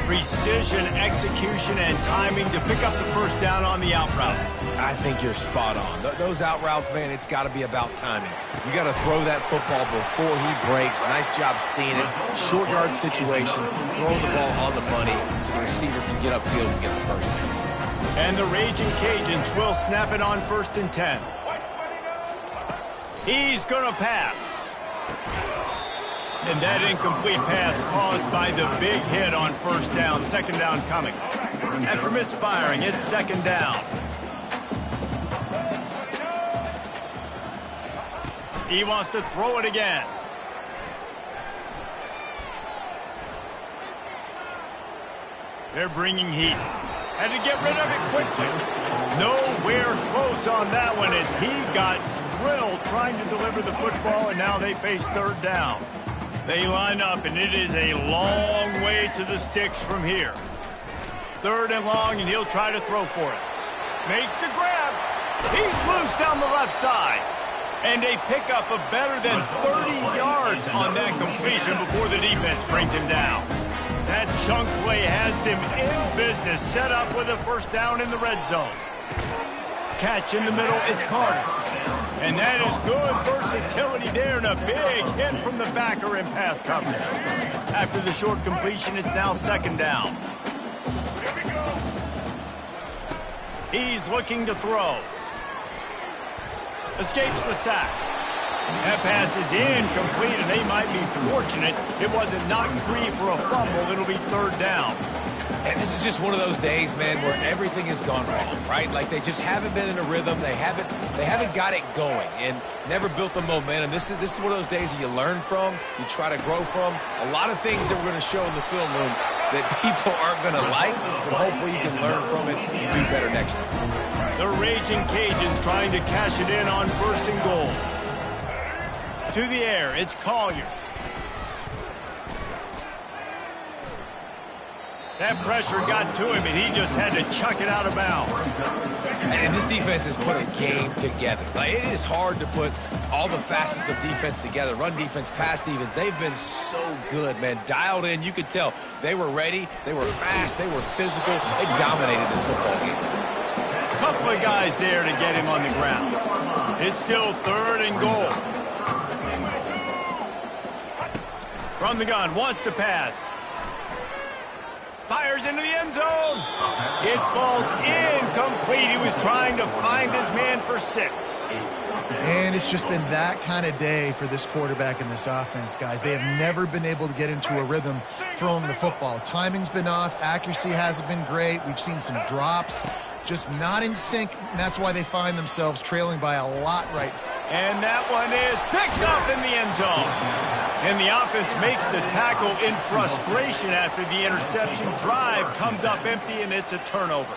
Speaker 1: Precision, execution, and timing to pick up the first down on the out route.
Speaker 2: I think you're spot on. Those out routes, man, it's got to be about timing. You got to throw that football before he breaks. Nice job seeing it. Short yard situation, throwing the ball on the money so the receiver can get upfield and get the first down.
Speaker 1: And the Raging Cajuns will snap it on 1st and 10. He's going to pass. And that incomplete pass caused by the big hit on first down. Second down coming. After misfiring, it's second down. He wants to throw it again. They're bringing heat. Had to get rid of it quickly. Nowhere close on that one as he got drilled trying to deliver the football, and now they face third down. They line up, and it is a long way to the sticks from here. Third and long, and he'll try to throw for it. Makes the grab. He's loose down the left side. And a pickup of better than 30 yards on that completion before the defense brings him down. That chunk play has them in business, set up with a first down in the red zone. Catch in the middle, it's Carter. And that is good versatility there, and a big hit from the backer in pass coverage. After the short completion, it's now second down. He's looking to throw. Escapes the sack. That pass is incomplete, and they might be fortunate it wasn't knocked free for a fumble. It'll be third down.
Speaker 2: And this is just one of those days, man, where everything has gone wrong, right? Like they just haven't been in a rhythm. They haven't got it going and never built the momentum. This is one of those days that you learn from, you try to grow from. A lot of things that we're going to show in the film room that people aren't going to like, but hopefully you can learn from it and do better next time.
Speaker 1: The Raging Cajuns trying to cash it in on first and goal. To the air, it's Collier. That pressure got to him, and he just had to chuck it out of bounds.
Speaker 2: And this defense has put a game together. Like, it is hard to put all the facets of defense together. Run defense, pass defense. They've been so good, man. Dialed in. You could tell they were ready. They were fast. They were physical. They dominated this football game.
Speaker 1: Couple of guys there to get him on the ground. It's still third and goal. From the gun, wants to pass. Fires into the end zone. It falls incomplete. He was trying to find his man for 6.
Speaker 3: And it's just been that kind of day for this quarterback and this offense, guys. They have never been able to get into a rhythm throwing the football. Timing's been off. Accuracy hasn't been great. We've seen some drops. Just not in sync, and that's why they find themselves trailing by a lot right now.
Speaker 1: And that one is picked up in the end zone. And the offense makes the tackle in frustration after the interception. Drive comes up empty, and it's a turnover.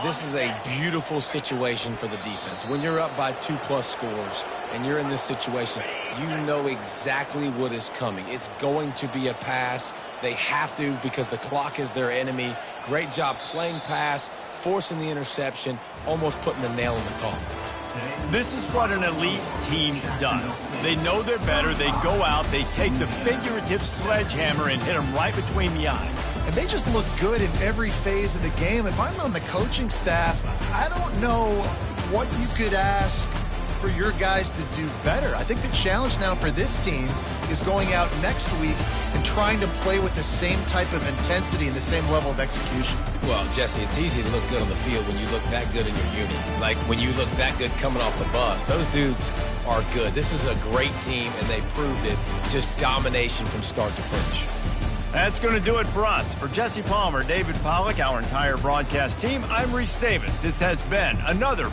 Speaker 2: This is a beautiful situation for the defense. When you're up by 2+ scores and you're in this situation, you know exactly what is coming. It's going to be a pass. They have to because the clock is their enemy. Great job playing pass, forcing the interception, almost putting the nail in the coffin.
Speaker 1: This is what an elite team does. They know they're better. They go out. They take the figurative sledgehammer and hit them right between the eyes.
Speaker 3: And they just look good in every phase of the game. If I'm on the coaching staff, I don't know what you could ask for your guys to do better. I think the challenge now for this team is going out next week and trying to play with the same type of intensity and the same level of execution.
Speaker 2: Well, Jesse, it's easy to look good on the field when you look that good in your unit. Like when you look that good coming off the bus. Those dudes are good. This is a great team, and they proved it. Just domination from start to finish.
Speaker 1: That's going to do it for us. For Jesse Palmer, David Pollack, our entire broadcast team, I'm Reese Davis. This has been another